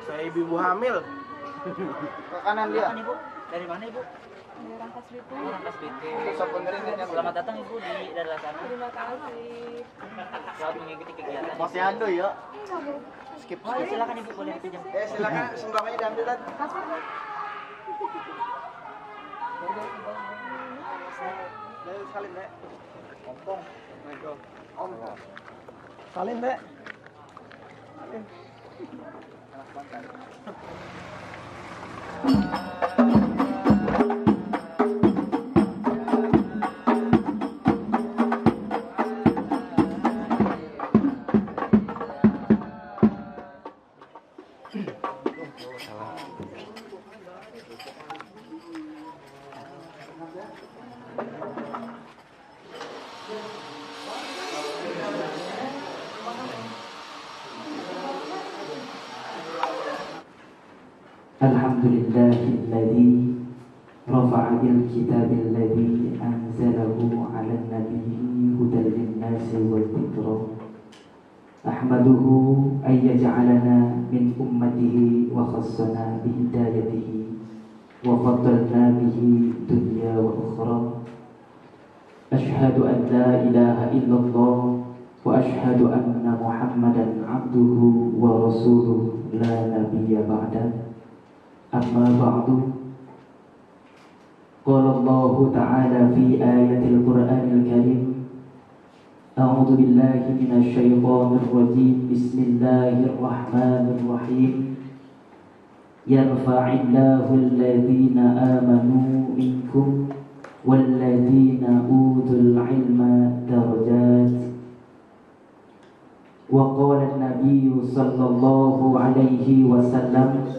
Saya ibu hamil. Ke kanan dia. Ibu, dari mana Ibu? Dari Rangkas Bitung. Rangkas Bitung. Bisa benerin ya. Selamat datang Ibu di daerah sana. Terima kasih. Selamat mengikuti kegiatan. Masih ando ya. Skip. Oh, silakan Ibu boleh pinjam. Silakan sumbangannya diambil dan. Salim deh. Ompong. Ompong. Salim deh. Anak Banten. Alhamdulillahilladzi rafa'a bil kitabilladzi anzalahu 'alan nabiyyi hudan lin-nasi wa dzikra. Ahmaduhu ay yaj'alana min ummatihi wa khassana bi hidayatihi wa faddalna bihi dunya wa ukhra. Ashhadu an la ilaha illallah wa ashhadu anna Muhammadan 'abduhu wa rasuluhu la nabiyya ba'da. Amma ba'du. Qala Allah Ta'ala fi ayatil Qur'anil Karim. A'udzu billahi minasy syaithanir rajim. Bismillahirrahmanirrahim. Yarfa'illahu alladhina amanu minkum walladhina utul ilma darajat. Wa qala an-nabiyyu sallallahu alaihi wasallam,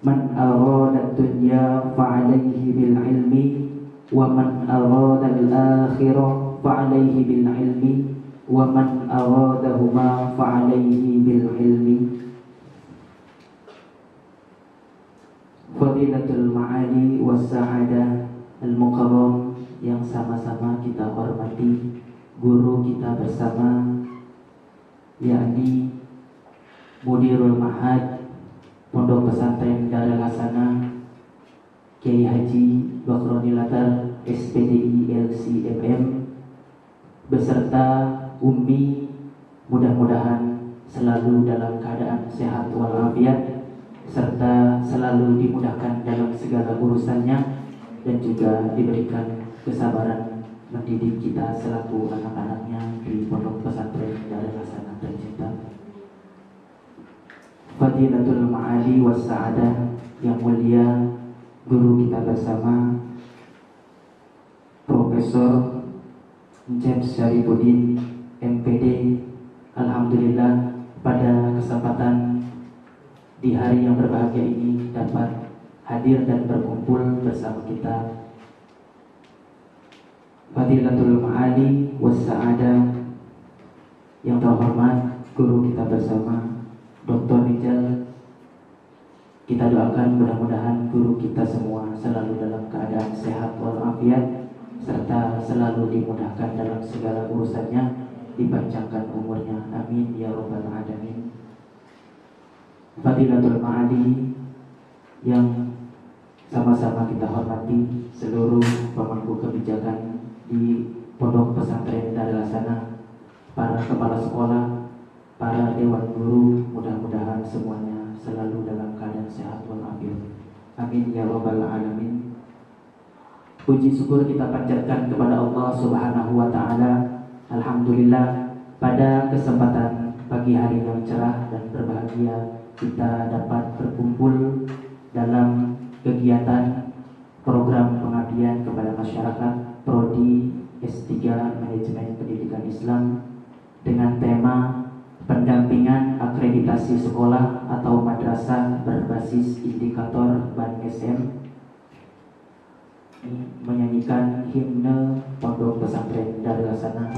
man arada dunya fa'alaihi bil ilmi wa man arada al-akhirah fa'alaihi bil ilmi wa man aradahuma fa'alaihi bil ilmi. Fadilatul ma'ali was sa'adah al-mukarram yang sama-sama kita hormati guru kita bersama, yakni Mudirul Ma'had Pondok Pesantren Darul Hasanah Kiai Haji Bakronilatar SPDI LCMM beserta Ummi, mudah-mudahan selalu dalam keadaan sehat walafiat serta selalu dimudahkan dalam segala urusannya dan juga diberikan kesabaran mendidik kita selaku anak-anaknya di Pondok Pesantren Darul Hasanah tercinta. Fadilatul ma'ali was sa'adah yang mulia guru kita bersama Profesor James Syarifuddin MPD. Alhamdulillah pada kesempatan di hari yang berbahagia ini dapat hadir dan berkumpul bersama kita. Fadilatul ma'ali was sa'adah yang terhormat guru kita bersama Dr. Rijal, kita doakan mudah-mudahan guru kita semua selalu dalam keadaan sehat walafiat serta selalu dimudahkan dalam segala urusannya, dipanjangkan umurnya, amin ya rabbal alamin. Fadilatul ma'ali yang sama-sama kita hormati seluruh pemangku kebijakan di Pondok Pesantren Darul Hasanah, para kepala sekolah, para dewan guru, mudah-mudahan semuanya selalu dalam keadaan sehat walafiat. Amin ya rabbal alamin. Puji syukur kita panjatkan kepada Allah Subhanahu wa taala. Alhamdulillah pada kesempatan pagi hari yang cerah dan berbahagia kita dapat berkumpul dalam kegiatan program pengabdian kepada masyarakat Prodi S3 Manajemen Pendidikan Islam dengan tema pendampingan akreditasi sekolah atau madrasah berbasis indikator BAN SM, menyanyikan himne Pondok Pesantren Darul Hasanah.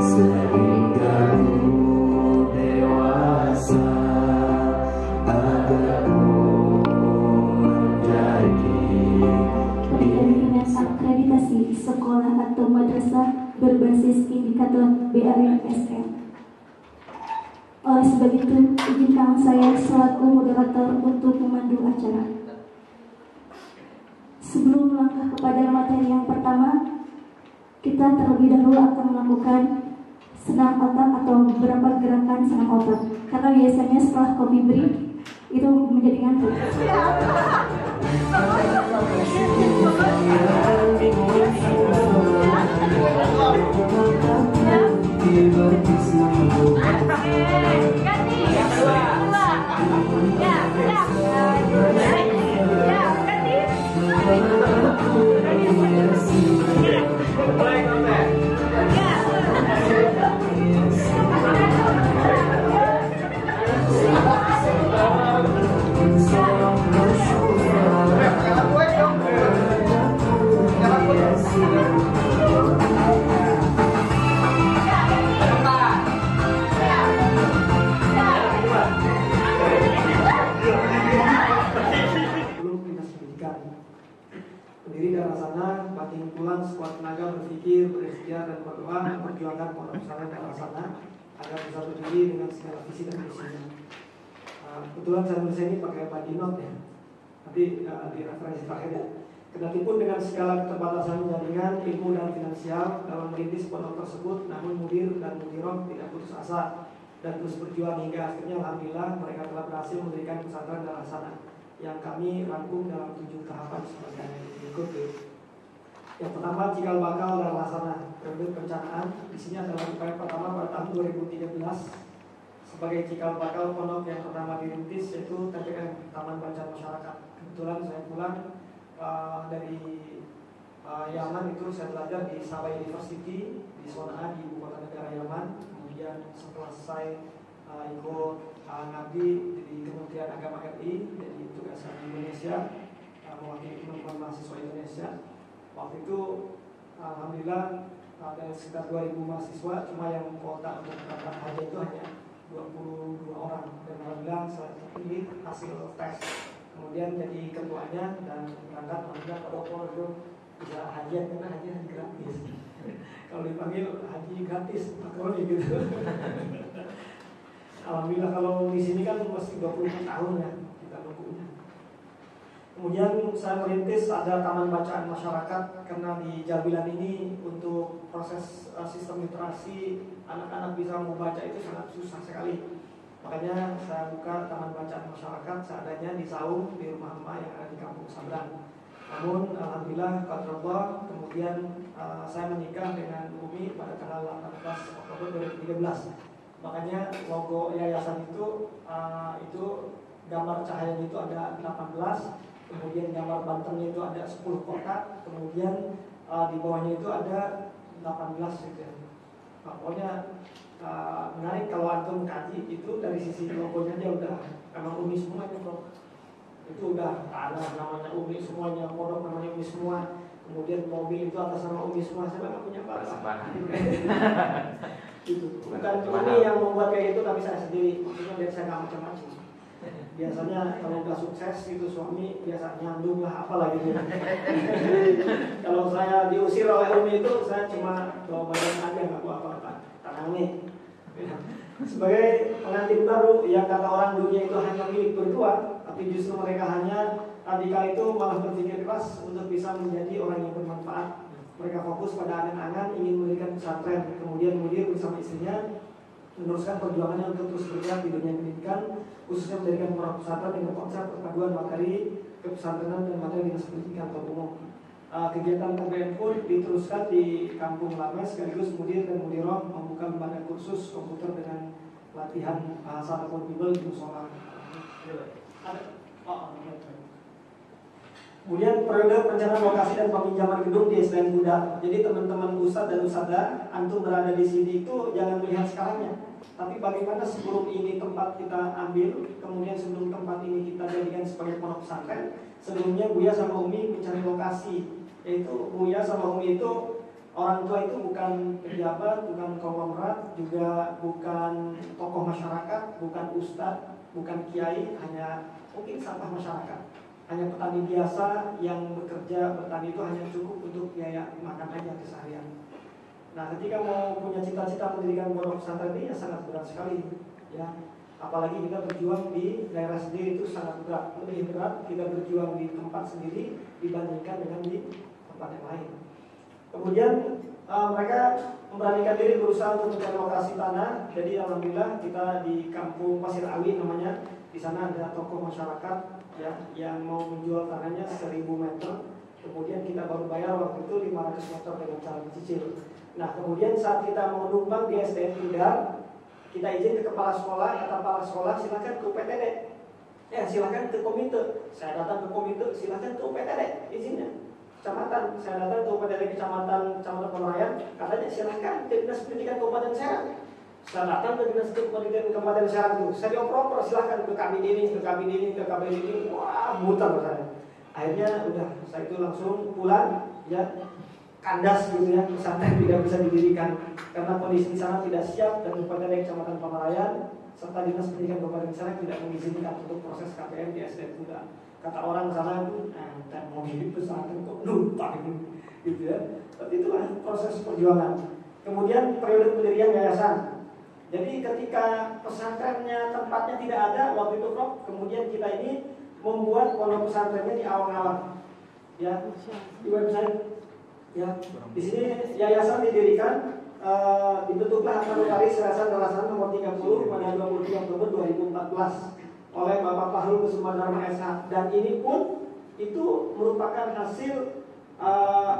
sehingga ku dewasa agar ku menjadi Pendampingan akreditasi sekolah atau madrasah berbasis indikator BRMSM. Oleh sebab itu, izinkan saya selaku moderator untuk memandu acara. Sebelum melangkah kepada materi yang pertama, kita terlebih dahulu akan melakukan senam otak atau beberapa gerakan senam otak. Karena biasanya setelah kopi break itu menjadi ngantuk. Pendiri darah sana, banting tulang, sekuat tenaga berpikir, berikhtiar dan berdoa memperjuangkan pondok pesantren darah sana agar bisa berdiri dengan segala visi dan misinya. Kebetulan saya nulis ini pakai badinot ya, nanti di referensi terakhir ya. Kedatipun dengan segala keterbatasan jaringan, ilmu dan finansial dalam merintis pondok tersebut, namun mudir dan mudiroh tidak putus asa dan terus berjuang hingga akhirnya alhamdulillah mereka telah berhasil mendirikan pesantren darah sana yang kami rangkum dalam 7 tahapan sebagai berikut. Yang pertama, cikal bakal dan laksana periode perencanaan. Di sini adalah upaya pertama pada tahun 2013 sebagai cikal bakal pondok yang pertama dirintis, yaitu TBM Taman Bacaan Masyarakat. Kebetulan saya pulang dari Yaman, itu saya belajar di Sabah University di Sonaa di ibu kota negara Yaman. Kemudian setelah saya ikut ngabdi di Kementerian Agama RI, jadi tugasan di Indonesia, mewakili teman-teman mahasiswa Indonesia. Waktu itu alhamdulillah ada sekitar 2000 mahasiswa, cuma yang kuota untuk berangkat haji itu hanya 22 orang, dan alhamdulillah saya terpilih hasil tes, kemudian jadi ketuanya dan berangkat. Alhamdulillah pada waktu itu bisa haji karena haji gratis. Kalau dipanggil haji gratis patroli gitu. Alhamdulillah kalau di sini kan masih 20 tahun ya kita nunggunya. Kemudian saya merintis ada taman bacaan masyarakat karena di Jabilan ini untuk proses sistem literasi anak-anak bisa membaca itu sangat susah sekali. Makanya saya buka taman bacaan masyarakat seadanya di Saung di rumah emak yang ada di Kampung Sabrang. Namun alhamdulillah qadarullah kemudian saya menikah dengan Umi pada tanggal 18 Oktober 2013. Makanya logo yayasan itu gambar cahayanya itu ada 18, kemudian gambar bantengnya itu ada 10 kotak, kemudian di bawahnya itu ada 18 gitu ya. Pokoknya menarik kalau antum kaji itu dari sisi logonya aja udah emang Umi semuanya bro. Itu udah tanah namanya Umi semuanya, pondok namanya Umi semua, kemudian mobil itu atas nama Umi semua. Saya nggak punya apa-apa. Itu bukan Umi yang membuat kayak gitu, tapi saya sendiri. Maksudnya biar saya nggak macam-macam. Biasanya kalau udah sukses itu suami biasa nyandung lah apalah gitu. Kalau saya diusir oleh Umi itu saya cuma bawa badan aja, nggak bawa apa-apa. Tangannya. Sebagai pengantin baru yang kata orang dunia itu hanya milik berdua, tapi justru mereka hanya radikal itu malah berpikir keras untuk bisa menjadi orang yang bermanfaat. Mereka fokus pada angan-angan ingin mendirikan pesantren, kemudian mudir bersama istrinya meneruskan perjuangannya untuk terus bergerak di dunia pendidikan, khususnya mendirikan pondok pesantren dengan konsep perpaduan materi kepesantrenan dan materi dinas pendidikan atau umum. Kegiatan TBM pun diteruskan di Kampung Lames, sekaligus mudir dan mudiroh membuka lembaga kursus komputer dengan latihan bahasa ataupun Bible di musola. Kemudian periode perencanaan lokasi dan peminjaman gedung di SDN Budak. Jadi teman-teman ustadz dan ustadzah, antum berada di sini itu jangan melihat sekarangnya, tapi bagaimana sebelum ini tempat kita ambil, kemudian sebelum tempat ini kita jadikan sebagai pondok pesantren. Sebelumnya Buya sama Umi mencari lokasi, yaitu Buya sama Umi itu Orang tua itu bukan pejabat, bukan konglomerat, juga bukan tokoh masyarakat, bukan ustadz, bukan kiai, hanya mungkin sampah masyarakat. Hanya petani biasa yang bekerja bertani itu hanya cukup untuk biaya makan aja keseharian. Nah, ketika mau punya cita-cita mendirikan pondok pesantren ini ya sangat berat sekali, ya. Apalagi kita berjuang di daerah sendiri itu sangat berat, lebih berat kita berjuang di tempat sendiri dibandingkan dengan di tempat yang lain. Kemudian mereka memberanikan diri berusaha untuk mencari lokasi tanah. Jadi alhamdulillah kita di Kampung Pasir Awi namanya, di sana ada tokoh masyarakat ya yang mau menjual tanahnya 1000 meter. Kemudian kita baru bayar waktu itu 500 meter dengan cara dicicil. Nah, kemudian saat kita mau numpang di SDN Tidar, kita izin ke kepala sekolah, kata kepala sekolah silakan ke UPTD. Ya, silakan ke komite. Saya datang ke komite, silakan ke UPTD izinnya. Kecamatan, saya datang ke UPTD Kecamatan Pemerayan, katanya silakan ke Dinas Pendidikan Kabupaten Serang. Saya datang ke Dinas Pendidikan Kabupaten Serang itu, saya dioper-oper, silakan ke kabin ini, ke kabin ini, ke kabin ini. Wah, muter saya. Akhirnya udah, saya itu langsung pulang, ya. Kandas gitu ya, pesantren tidak bisa didirikan karena kondisi di sana tidak siap dan UPTD Kecamatan Pemerayan serta Dinas Pendidikan Kabupaten Serang tidak mengizinkan untuk proses KPM di SDN Tidar. Kata orang sana itu, mau hidup pesantren kok lupa gitu ya. Tapi itulah proses perjuangan. Kemudian periode pendirian yayasan. Jadi ketika pesantrennya tempatnya tidak ada waktu itu Prof, kemudian kita ini membuat pondok pesantrennya di awal-awal. Ya, di website. Ya, di sini yayasan didirikan, dibentuklah akta notaris Yayasan Dalasan nomor 30 pada 23 Oktober 2014 oleh Bapak Fahrul Kusuma Dharma SH, dan ini pun itu merupakan hasil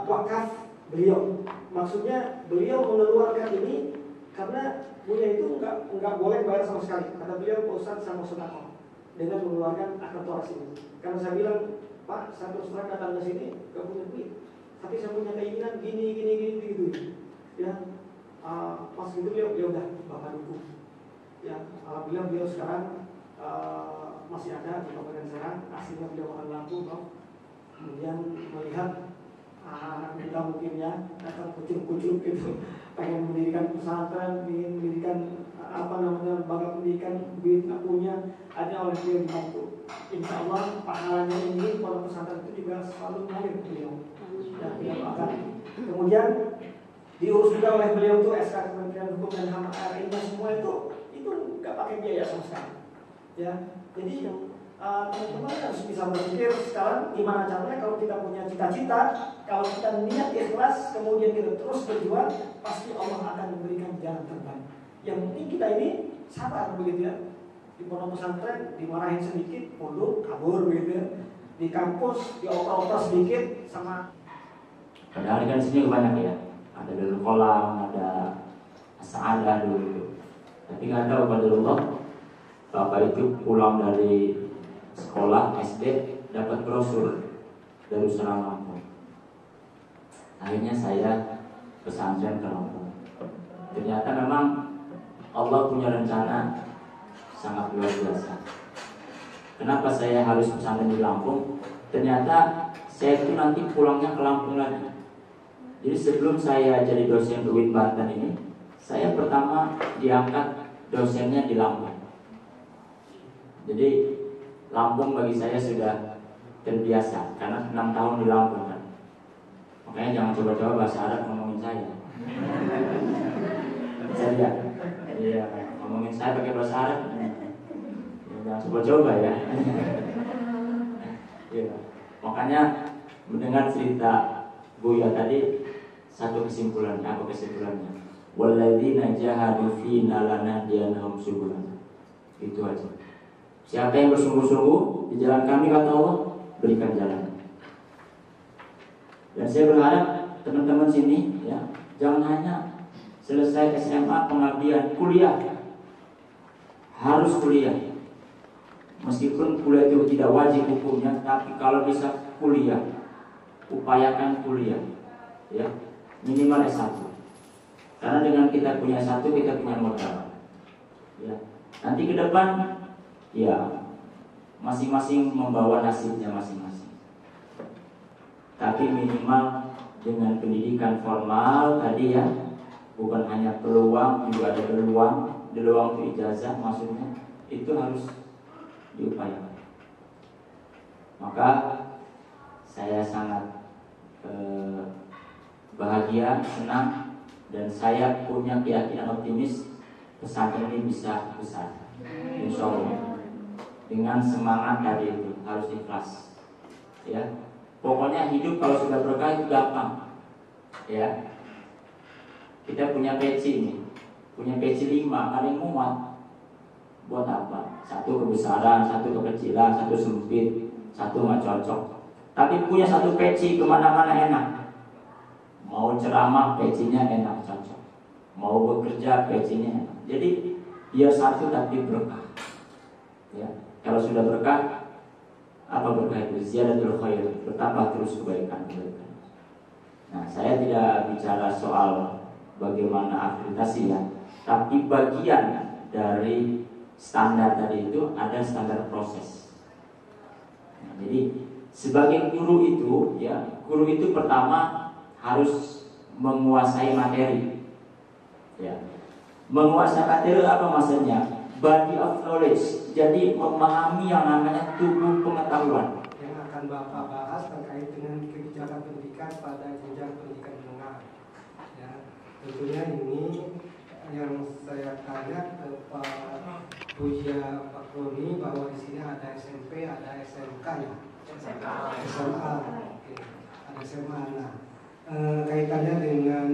wakaf beliau. Maksudnya beliau mengeluarkan ini karena Buya itu nggak boleh bayar sama sekali. Kata beliau, Pak Ustadz saya mau sedekah dengan mengeluarkan akta notaris ini. Karena saya bilang, Pak, saya terus terang datang ke sini nggak punya duit, tapi saya punya keinginan gini gitu. Ya, pas gitu beliau ya udah Bapak dukung. Ya, alhamdulillah beliau sekarang masih ada di Kabupaten Serang. Aslinya beliau orang Lampung, Bro. Kemudian melihat anak kita mungkin ya datang kucuk-kucuk gitu, pengen mendirikan pesantren, ingin mendirikan lembaga pendidikan, duit nggak punya, ada oleh beliau dibantu. Insya Allah pahalanya ini pondok pesantren itu juga selalu mengalir beliau. Dan beliau akan kemudian diurus juga oleh beliau tuh SK Kementerian Hukum dan HAM RI-nya semua itu nggak pakai biaya sama sekali. Ya, jadi teman-teman harus bisa berpikir sekarang gimana caranya kalau kita punya cita-cita, kalau kita niat ikhlas, kemudian kita terus berjuang, pasti Allah akan memberikan jalan terbaik. Yang penting kita ini sabar begitu ya. Di pondok pesantren dimarahin sedikit, mundur, kabur begitu ya. Di kampus dioper-oper sedikit sama. Padahal kan sini banyak ya. Ada Darul Kolam, ada Sa'adah dulu. Tapi nggak tahu qadarullah, Bapak itu pulang dari sekolah SD dapat brosur dari Lampung. Akhirnya saya pesantren ke Lampung. Ternyata memang Allah punya rencana sangat luar biasa. Kenapa saya harus pesantren di Lampung? Ternyata saya itu nanti pulangnya ke Lampung lagi. Jadi sebelum saya jadi dosen UIN Banten ini, saya pertama diangkat dosennya di Lampung. Jadi Lampung bagi saya sudah terbiasa karena 6 tahun di Lampung kan. Makanya jangan coba-coba bahasa Arab ngomongin saya. Saya iya, ngomongin saya pakai bahasa Arab. Jangan coba-coba ya. Iya. Makanya mendengar cerita Buya tadi, satu kesimpulannya, apa kesimpulannya? Walladzina jahadu fina lanahdiyannahum subulana. Itu aja. Siapa yang bersungguh-sungguh di jalan kami, kata Allah, berikan jalan. Dan saya berharap teman-teman sini ya, jangan hanya selesai SMA pengabdian, kuliah. Harus kuliah. Meskipun kuliah itu tidak wajib hukumnya, tapi kalau bisa kuliah, upayakan kuliah. Ya, minimal S1. Karena dengan kita punya S1, kita punya modal. Ya. Nanti ke depan ya masing-masing membawa nasibnya masing-masing. Tapi minimal dengan pendidikan formal tadi ya, bukan hanya peluang, juga ada peluang itu ijazah maksudnya, itu harus diupayakan. Maka saya sangat bahagia, senang, dan saya punya keyakinan optimis pesantren ini bisa besar, insya Allah. Dengan semangat tadi itu harus ikhlas, ya. Pokoknya hidup kalau sudah berkah itu gampang, ya. Kita punya peci ini, punya peci 5 paling muat. Buat apa? Satu kebesaran, satu kekecilan, satu sempit, satu nggak cocok. Tapi punya satu peci kemana-mana enak. Mau ceramah pecinya enak, cocok. Mau bekerja pecinya enak. Jadi dia satu tapi berkah. Ya, kalau sudah berkah, apa berkah itu? Ziyadatul khair, bertambah terus kebaikan. Nah, saya tidak bicara soal bagaimana akreditasi ya, tapi bagian dari standar tadi itu ada standar proses. Nah, jadi sebagai guru itu ya, guru itu pertama harus menguasai materi. Ya. Menguasai materi apa maksudnya? Body of knowledge. Jadi memahami yang namanya tubuh pengetahuan. Yang akan Bapak bahas terkait dengan kebijakan pendidikan pada jenjang pendidikan menengah. Ya, tentunya ini yang saya tanya ke Pak Buya Pak Roni bahwa di sini ada SMP, ada SMK ya. SMA. Oke. Ada SMA. Nah, kaitannya dengan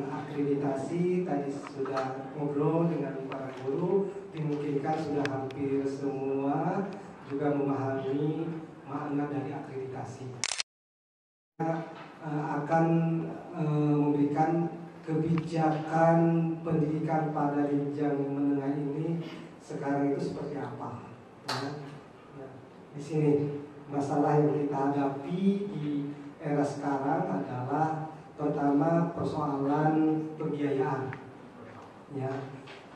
akreditasi tadi sudah ngobrol dengan para guru, dimungkinkan sudah hampir semua juga memahami makna dari akreditasi. Kita akan memberikan kebijakan pendidikan pada jenjang menengah ini sekarang itu seperti apa. Ya. Nah, di sini masalah yang kita hadapi di era sekarang adalah pertama persoalan pembiayaan. Ya,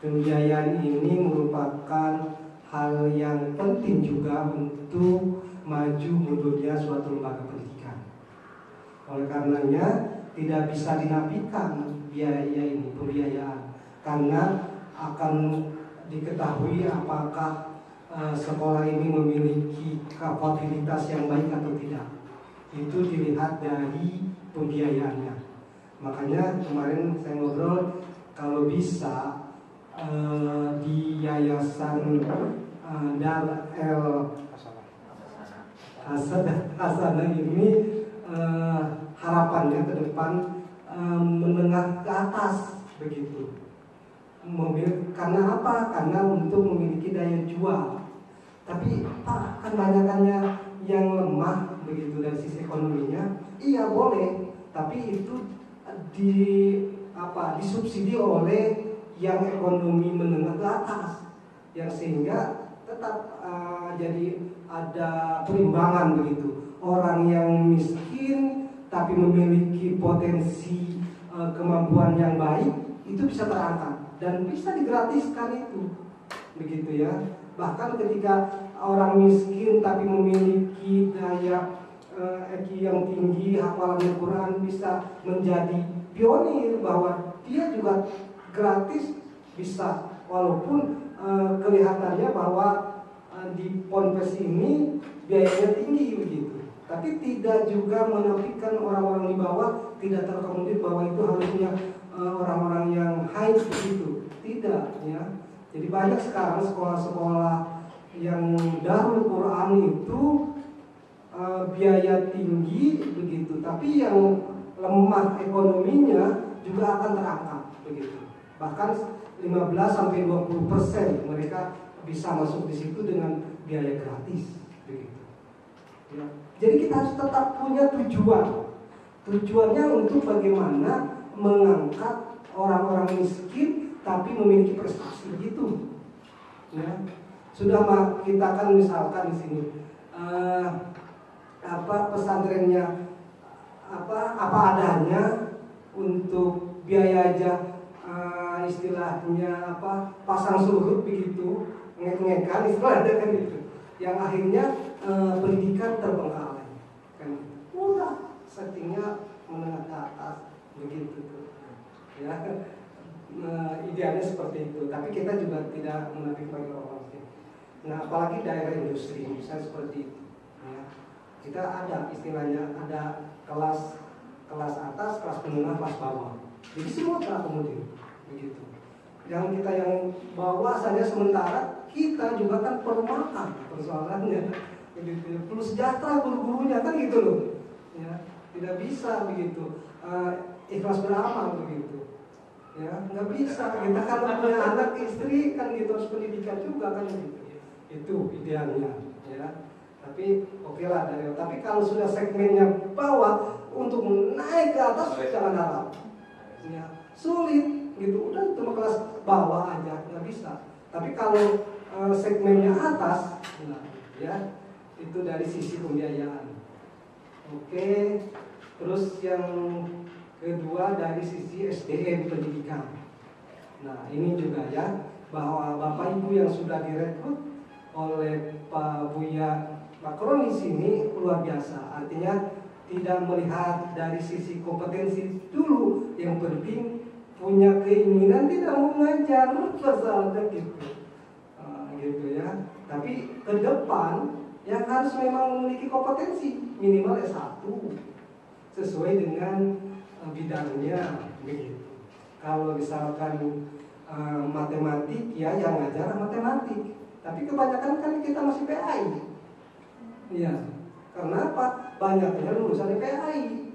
pembiayaan ini merupakan hal yang penting juga untuk maju mundurnya suatu lembaga pendidikan. Oleh karenanya tidak bisa dinafikan biaya ini, pembiayaan, karena akan diketahui apakah sekolah ini memiliki kapabilitas yang baik atau tidak. Itu dilihat dari pembiayaannya. Makanya kemarin saya ngobrol kalau bisa di Yayasan Dar El Hasanah ini harapannya ke depan menengah ke atas begitu. Karena apa? Karena untuk memiliki daya jual. Tapi Pak, kan banyakannya yang lemah begitu dari sisi ekonominya. Iya boleh, tapi itu disubsidi oleh yang ekonomi menengah ke atas, yang sehingga tetap jadi ada perimbangan begitu. Orang yang miskin tapi memiliki potensi kemampuan yang baik itu bisa terangkat dan bisa digratiskan itu, begitu ya. Bahkan ketika orang miskin tapi memiliki daya IQ yang tinggi, hafalan Al-Quran, bisa menjadi pionir bahwa dia juga gratis bisa, walaupun kelihatannya bahwa di ponpes ini biayanya tinggi begitu. Tapi tidak juga menafikan orang-orang di bawah tidak terakomodir bahwa itu harusnya orang-orang yang high begitu. Tidak ya. Jadi banyak sekarang sekolah-sekolah yang Darul Quran itu biaya tinggi begitu, tapi yang lemah ekonominya juga akan terangkat begitu. Bahkan 15-20% mereka bisa masuk di situ dengan biaya gratis begitu. Ya. Jadi kita harus tetap punya tujuan. Tujuannya untuk bagaimana mengangkat orang-orang miskin tapi memiliki prestasi gitu. Ya. Sudah kita kan misalkan di sini pesantrennya apa adanya untuk biaya aja istilahnya pasang surut begitu, ngek-ngekan istilahnya kan gitu. Yang akhirnya pendidikan terbengkalai kan. Udah settingnya menengah ke atas begitu tuh. Ya, idealnya seperti itu. Tapi kita juga tidak munafik bagi orang miskin. Nah, apalagi daerah industri, misalnya seperti itu. Ya. Kita ada istilahnya, ada kelas atas, kelas menengah, kelas bawah. Jadi semua terakomodir begitu. Yang kita yang bawah saja, sementara kita juga kan perlu makan persoalannya. Begitu. Perlu sejahtera guru-gurunya kan gitu loh. Ya, tidak bisa begitu. Ikhlas beramal begitu. Ya, nggak bisa. Kita kalau punya anak istri kan gitu, harus pendidikan juga kan gitu. Itu idealnya. Ya. Tapi oke lah dari. Tapi kalau sudah segmennya bawah, untuk naik ke atas jangan harap. Ya, sulit gitu. Udah cuma kelas bawah aja nggak bisa. Tapi kalau segmennya atas, nah, ya itu dari sisi pembiayaan. Oke. Terus yang kedua dari sisi SDM pendidikan. Nah ini juga ya, bahwa Bapak Ibu yang sudah direkrut oleh Pak Buya Makron di sini luar biasa. Artinya tidak melihat dari sisi kompetensi dulu, yang penting punya keinginan tidak mau ngajar persoalannya gitu. Gitu ya. Tapi ke depan yang harus memang memiliki kompetensi minimal S1 sesuai dengan bidangnya begitu. Kalau misalkan matematik ya yang ngajar matematik, tapi kebanyakan kan kita masih PAI. Iya. Karena apa? Banyaknya lulusan PAI.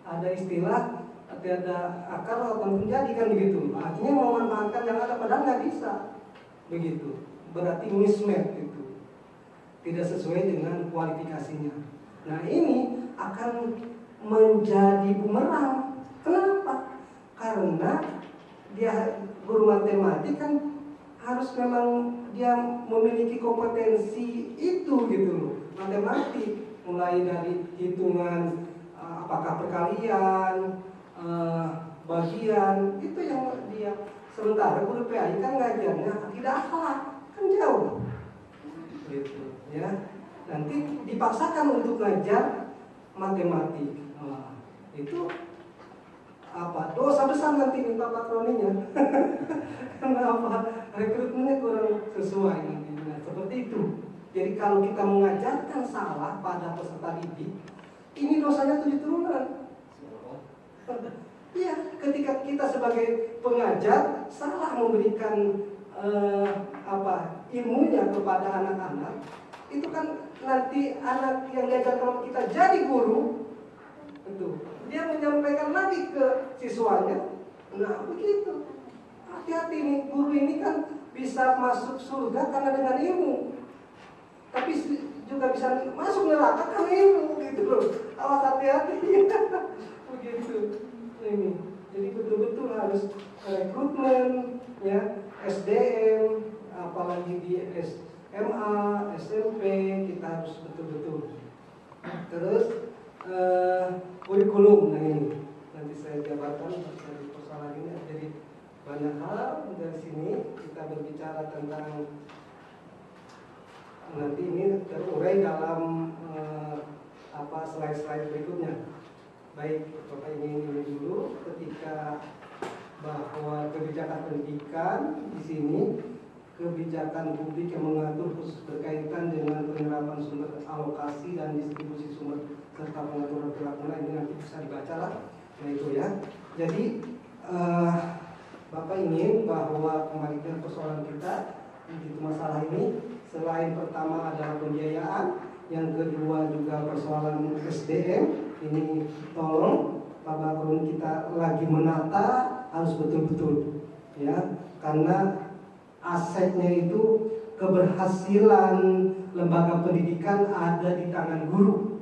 Ada istilah ada akar atau menjadi kan begitu. Artinya memanfaatkan yang ada padahal nggak bisa. Begitu. Berarti mismatch itu. Tidak sesuai dengan kualifikasinya. Nah, ini akan menjadi bumerang. Kenapa? Karena dia guru matematik kan harus memang dia memiliki kompetensi itu gitu loh. Matematik mulai dari hitungan apakah perkalian, bagian, itu yang dia. Sementara guru PAI kan ngajarnya tidak akhlak, kan jauh gitu ya. Nanti dipaksakan untuk ngajar matematik. Itu apa? Dosa besar nanti minta patroninya. Kenapa? Rekrutmennya kurang sesuai nantinya. Seperti itu. Jadi kalau kita mengajarkan salah pada peserta didik, ini dosanya 7 turunan. Iya, ketika kita sebagai pengajar salah memberikan ilmunya kepada anak-anak, itu kan nanti anak yang diajar sama kita jadi guru, itu dia menyampaikan lagi ke siswanya. Nah begitu, hati-hati nih, guru ini kan bisa masuk surga karena dengan ilmu, tapi juga bisa masuk neraka karena ilmu gitu loh. Awas hati-hati. Begitu ini. Jadi betul-betul harus rekrutmen ya, SDM, apalagi di SMA, SMP kita harus betul-betul. Terus kurikulum, nah ini nanti saya jabarkan dari persoalan ini. Jadi banyak hal dari sini kita berbicara tentang, nanti ini terurai dalam slide-slide berikutnya. Baik, Bapak ini dulu ketika bahwa kebijakan pendidikan di sini, kebijakan publik yang mengatur khusus berkaitan dengan penerapan sumber alokasi dan distribusi sumber serta pengaturan perilaku, ini nanti bisa dibaca lah. Nah itu ya. Jadi Bapak ingin bahwa kembali ke persoalan kita begitu masalah ini, selain pertama adalah pembiayaan, yang kedua juga persoalan SDM. Ini tolong Pak Bakrun kita lagi menata harus betul-betul ya, karena asetnya itu keberhasilan lembaga pendidikan ada di tangan guru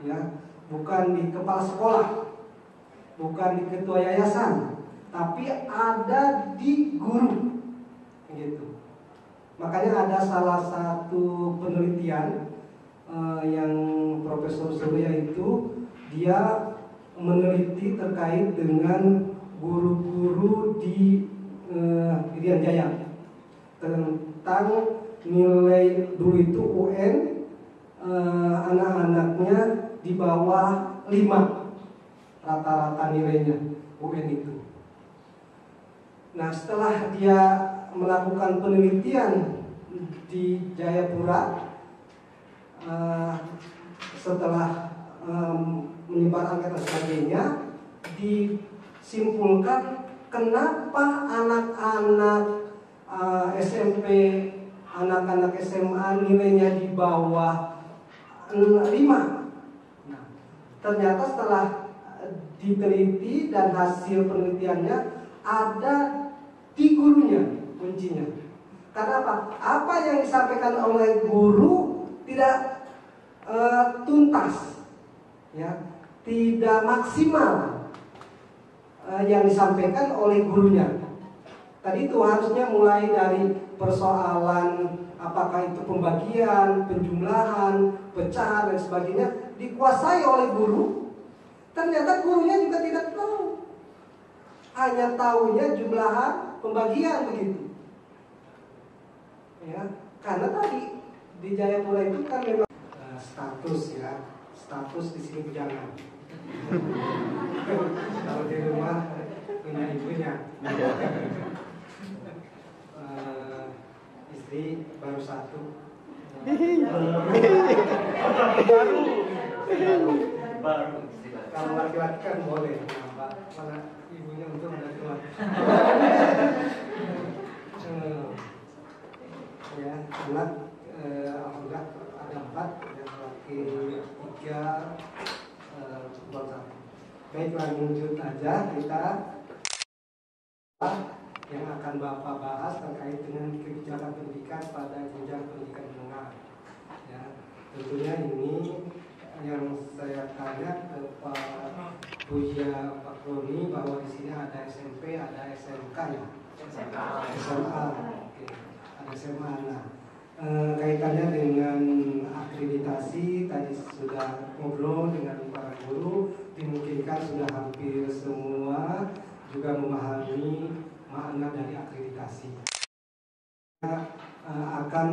ya, bukan di kepala sekolah, bukan di ketua yayasan, tapi ada di guru gitu. Makanya ada salah satu penelitian yang Profesor Surya itu dia meneliti terkait dengan guru-guru di Irian Jaya tentang nilai dulu itu UN anak-anaknya di bawah 5 rata-rata nilainya UN itu. Nah, setelah dia melakukan penelitian di Jayapura, setelah menyebar angket dan sebagainya, disimpulkan kenapa anak-anak SMP, anak-anak SMA nilainya di bawah 5. Nah, ternyata setelah diteliti dan hasil penelitiannya ada di gurunya kuncinya. Karena apa? Apa yang disampaikan oleh guru tidak tuntas, ya, tidak maksimal yang disampaikan oleh gurunya. Tadi itu harusnya mulai dari persoalan apakah itu pembagian, penjumlahan, pecahan dan sebagainya dikuasai oleh guru. Ternyata gurunya juga tidak tahu, hanya tahunya jumlahan, pembagian begitu. Ya, karena tadi di Jayapura itu kan memang status, ya, status di sini jangan. Kalau di rumah punya ibunya. Istri baru 1. baru. Kalau laki-laki kan boleh nambah, mana ibunya untuk ada 2. Ya, anak alhamdulillah ada 4, yang laki 3, perempuan 1. Baiklah, lanjut aja kita yang akan Bapak bahas terkait dengan kebijakan pendidikan pada jenjang pendidikan menengah. Ya, tentunya ini yang saya tanya ke Pak Buya Pak Roni bahwa di sini ada SMP, ada SMK, ya. SMA. Oke. Ada SMA. Nah, kaitannya dengan akreditasi tadi sudah ngobrol dengan para guru, dimungkinkan sudah hampir semua juga memahami makna dari akreditasi. Kita akan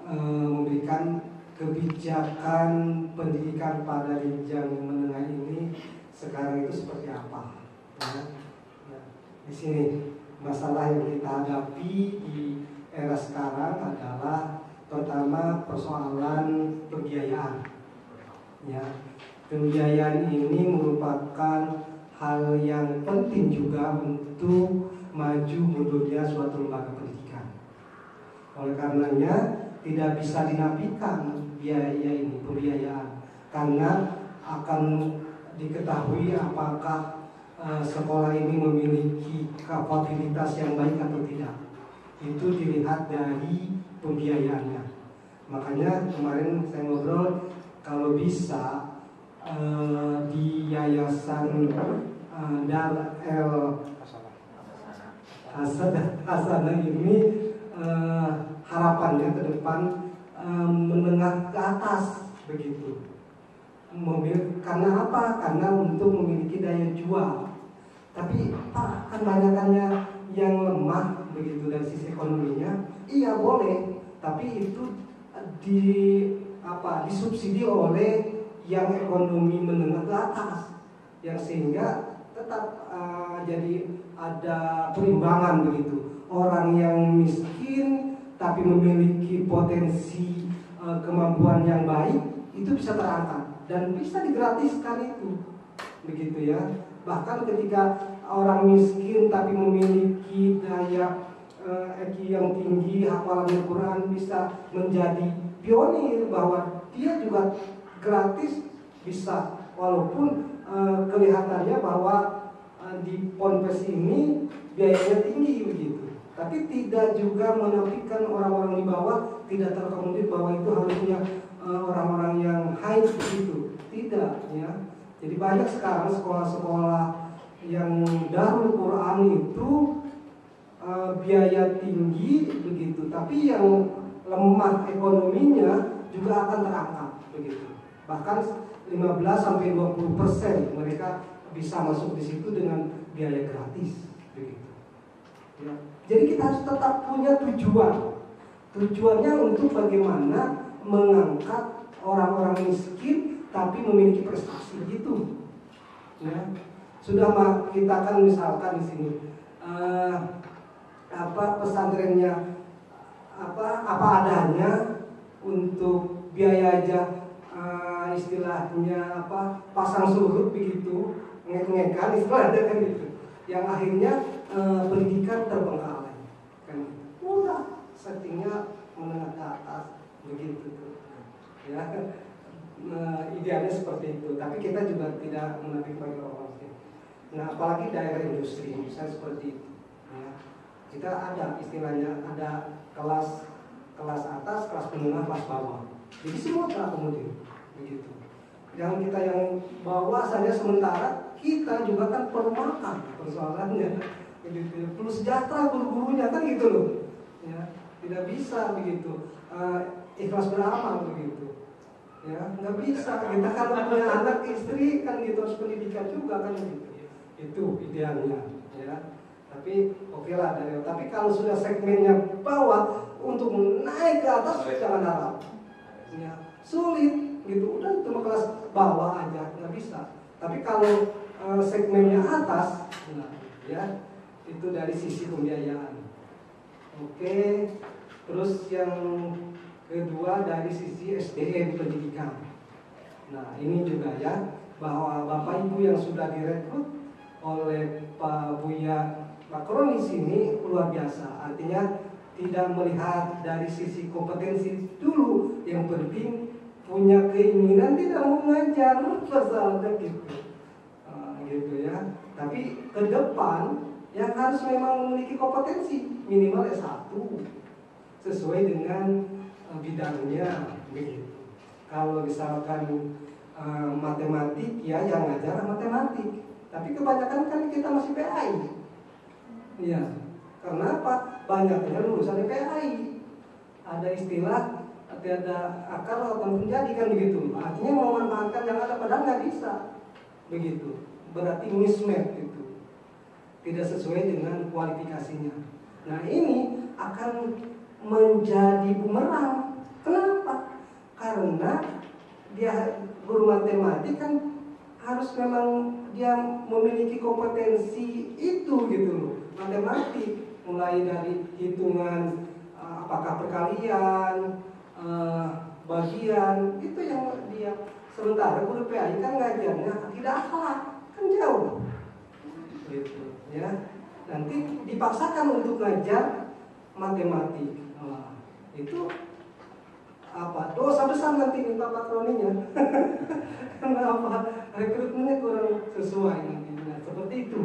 memberikan kebijakan pendidikan pada jenjang menengah ini sekarang itu seperti apa. Ya. Nah, di sini masalah yang kita hadapi di era sekarang adalah pertama persoalan pembiayaan. Ya, pembiayaan ini merupakan hal yang penting juga untuk maju mundurnya suatu lembaga pendidikan. Oleh karenanya tidak bisa dinafikan biaya ini, pembiayaan, karena akan diketahui apakah sekolah ini memiliki kapabilitas yang baik atau tidak. Itu dilihat dari pembiayaannya. Makanya kemarin saya ngobrol, kalau bisa di Yayasan Dar El Hasanah ini harapannya ke depan menengah ke atas begitu. Karena apa? Karena untuk memiliki daya jual. Tapi kan banyakannya yang lemah begitu dari sisi ekonominya. Iya boleh, tapi itu disubsidi oleh yang ekonomi menengah ke atas, yang sehingga tetap jadi ada perimbangan begitu. Orang yang miskin tapi memiliki potensi kemampuan yang baik itu bisa terangkat dan bisa digratiskan itu, begitu ya. Bahkan ketika orang miskin tapi memiliki daya IQ yang tinggi, hafalan Al-Quran, bisa menjadi pionir bahwa dia juga gratis bisa, walaupun kelihatannya bahwa di ponpes ini biayanya tinggi begitu. Tapi tidak juga menafikan orang-orang di bawah tidak terakomodir bahwa itu harusnya orang-orang yang high begitu. Tidak, ya. Jadi banyak sekarang sekolah-sekolah yang Darul Quran itu biaya tinggi begitu, tapi yang lemah ekonominya juga akan terangkat begitu. Bahkan 15-20% mereka bisa masuk di situ dengan biaya gratis begitu. Ya. Jadi kita harus tetap punya tujuan. Tujuannya untuk bagaimana mengangkat orang-orang miskin tapi memiliki prestasi gitu. Ya. Sudah kita kan misalkan di sini pesantrennya apa adanya untuk biaya aja istilahnya pasang surut begitu, ngek-ngekan istilahnya kan gitu. Yang akhirnya pendidikan terbengkalai kan udah settingnya menengah ke atas begitu tuh ya. Idealnya seperti itu, tapi kita juga tidak menafikan bagi orang miskin. Nah, apalagi daerah industri misalnya seperti itu ya. Kita ada istilahnya ada kelas atas, kelas menengah, kelas bawah, jadi semua terakomodir begitu. Yang kita yang bawah saja sementara kita juga kan perlu makan persoalannya begitu, perlu sejahtera guru-gurunya kan gitu loh ya. Tidak bisa begitu ikhlas beramal begitu ya, nggak bisa. Kita kalau punya anak istri kan gitu, harus pendidikan juga kan gitu. Itu idealnya ya. Tapi oke lah tapi kalau sudah segmennya bawah untuk naik ke atas jangan harap ya, sulit gitu. Udah cuma kelas bawah aja nggak bisa. Tapi kalau segmennya atas, nah, ya itu dari sisi pembiayaan. Oke, terus yang kedua dari sisi SDM pendidikan. Nah ini juga ya, bahwa Bapak Ibu yang sudah direkrut oleh Pak Buya Makronis ini luar biasa. Artinya tidak melihat dari sisi kompetensi dulu, yang penting punya keinginan tidak mau ngajar misalnya gitu. Gitu ya. Tapi ke depan yang harus memang memiliki kompetensi minimal S1 sesuai dengan bidangnya begitu. Kalau misalkan matematik ya yang ngajar matematik, tapi kebanyakan kan kita masih PAI. Iya. Karena apa? Banyaknya lulusan PAI. Ada istilah ada akar atau menjadi kan begitu. Artinya memanfaatkan yang ada padahal nggak bisa. Begitu. Berarti mismatch itu. Tidak sesuai dengan kualifikasinya. Nah, ini akan menjadi bumerang. Kenapa? Karena dia guru matematik kan harus memang dia memiliki kompetensi itu gitu loh. Matematik mulai dari hitungan apakah perkalian, bagian, itu yang dia. Sementara guru PAI kan ngajarnya tidak akhlak, kan jauh gitu ya. Nanti dipaksakan untuk ngajar matematik. Nah, itu dosa besar nanti Pak Patroninya. Kenapa? Rekrutmennya kurang sesuai nantinya. Seperti itu.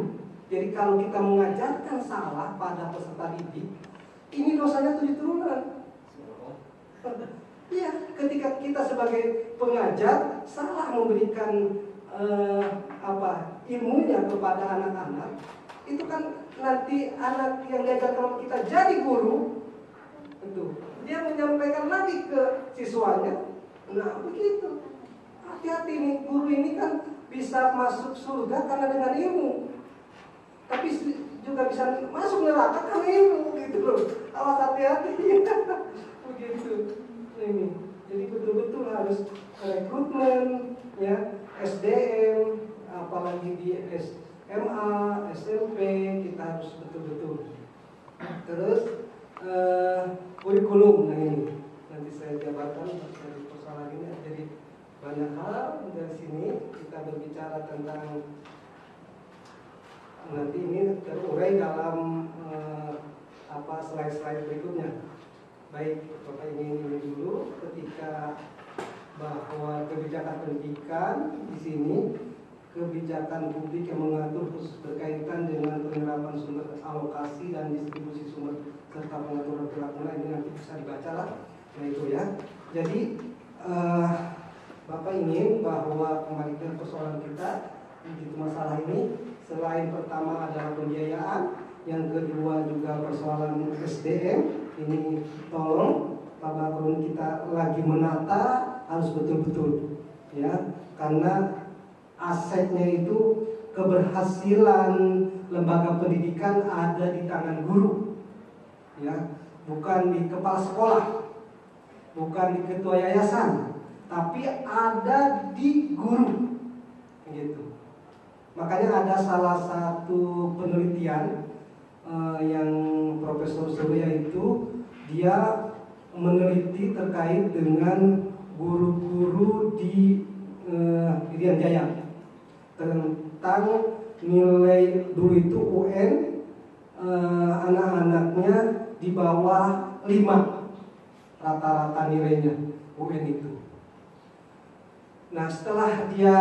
Jadi kalau kita mengajarkan salah pada peserta didik, ini dosanya 7 turunan. Iya, ketika kita sebagai pengajar salah memberikan ilmunya kepada anak-anak, itu kan nanti anak yang diajarkan kita jadi guru, itu dia menyampaikan lagi ke siswanya. Nah begitu, hati-hati nih, guru ini kan bisa masuk surga karena dengan ilmu, tapi juga bisa masuk neraka karena ilmu gitu loh. Awas hati-hati. Begitu ini. Jadi betul-betul harus rekrutmen ya, SDM, apalagi di SMA, SMP kita harus betul-betul. Terus kurikulum, nah ini nanti saya jabarkan dari persoalan ini. Jadi banyak hal dari sini kita berbicara tentang nanti ini terurai dalam slide-slide berikutnya. Baik, Bapak ini dulu ketika bahwa kebijakan pendidikan di sini kebijakan publik yang mengatur khusus berkaitan dengan penyerapan sumber alokasi dan distribusi sumber serta pengaturan perilaku ini nanti bisa dibaca lah. Nah itu ya. Jadi Bapak ingin bahwa kembali ke persoalan kita di masalah ini, selain pertama adalah pembiayaan, yang kedua juga persoalan SDM. Ini tolong Pak Bakrun kita lagi menata harus betul-betul ya, karena asetnya itu keberhasilan lembaga pendidikan ada di tangan guru ya, bukan di kepala sekolah, bukan di ketua yayasan, tapi ada di guru gitu Makanya ada salah satu penelitian yang Profesor Surya itu dia meneliti terkait dengan guru-guru di Irian Jaya tentang nilai dulu itu UN anak-anaknya di bawah 5 rata-rata nilainya UN itu. Nah, setelah dia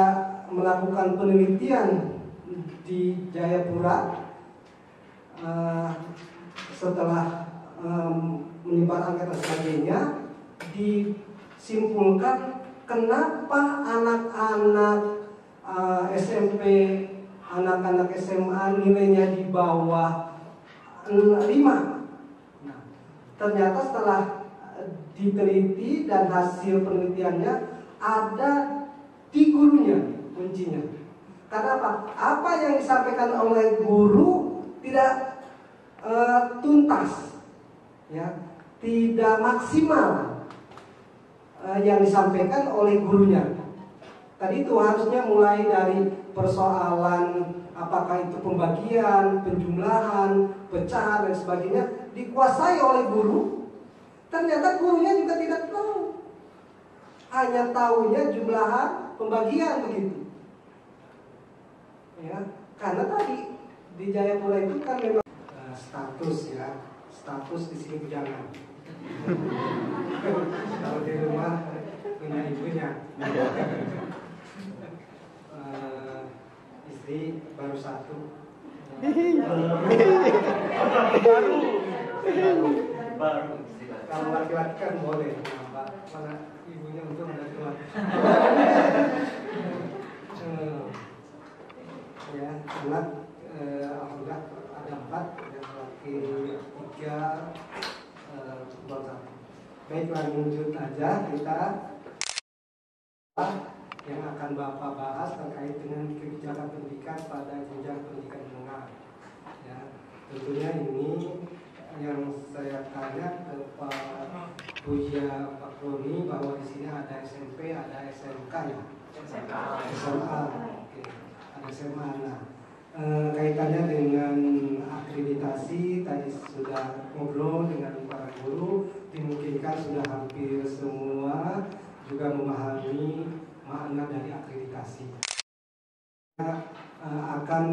melakukan penelitian di Jayapura, setelah menyebar angket dan sebagainya, disimpulkan kenapa anak-anak SMP, anak-anak SMA nilainya di bawah 5. Nah, ternyata setelah diteliti dan hasil penelitiannya ada di gurunya kuncinya. Karena apa? Apa yang disampaikan oleh guru tidak tuntas, ya, tidak maksimal yang disampaikan oleh gurunya. Tadi itu harusnya mulai dari persoalan apakah itu pembagian, penjumlahan, pecahan dan sebagainya dikuasai oleh guru. Ternyata gurunya juga tidak tahu, hanya tahunya jumlahan, pembagian begitu. Ya, karena tadi di Jayapura itu kan memang status, ya, status di sini bujangan. Kalau di rumah punya ibunya. Istri baru 1. Baru. Kalau laki-laki kan boleh, Pak. Mana ibunya untung ada keluar. Ya, anak alhamdulillah ada 4, yang laki 3, perempuan 1. Baiklah, lanjut aja kita yang akan Bapak bahas terkait dengan kebijakan pendidikan pada jenjang pendidikan menengah. Ya, tentunya ini yang saya tanya ke Pak Buya Pak Roni bahwa di sini ada SMP, ada SMK, ya. SMA. Oke. Ada SMA. Nah, kaitannya dengan akreditasi tadi sudah ngobrol dengan para guru, dimungkinkan sudah hampir semua juga memahami makna dari akreditasi. Kita akan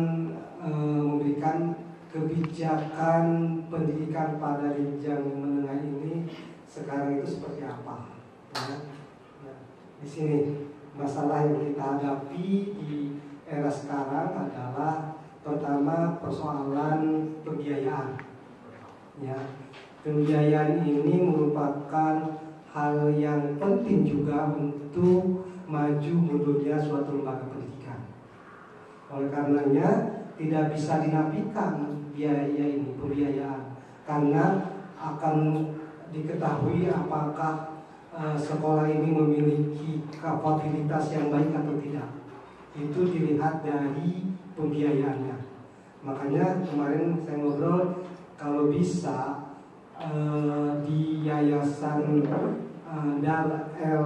memberikan kebijakan pendidikan pada jenjang menengah ini sekarang itu seperti apa. Ya. Nah, di sini masalah yang kita hadapi di era sekarang adalah pertama persoalan pembiayaan. Ya, pembiayaan ini merupakan hal yang penting juga untuk maju mundurnya suatu lembaga pendidikan. Oleh karenanya tidak bisa dinafikan biaya ini, pembiayaan, karena akan diketahui apakah sekolah ini memiliki kapabilitas yang baik atau tidak. Itu dilihat dari pembiayaannya. Makanya kemarin saya ngobrol, kalau bisa di Yayasan Dar El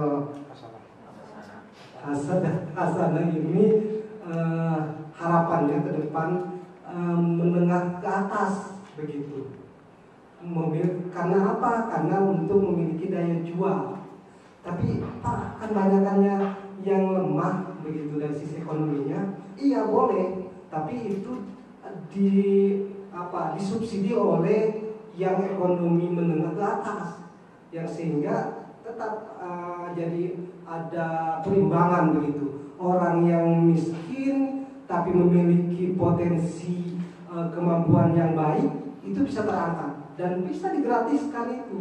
Hasanah ini harapannya ke depan menengah ke atas begitu. Karena apa? Karena untuk memiliki daya jual. Tapi kan banyakannya yang lemah begitu dari sisi ekonominya. Iya boleh, tapi itu disubsidi oleh yang ekonomi menengah ke atas, yang sehingga tetap jadi ada perimbangan begitu. Orang yang miskin tapi memiliki potensi kemampuan yang baik itu bisa terangkat dan bisa digratiskan itu,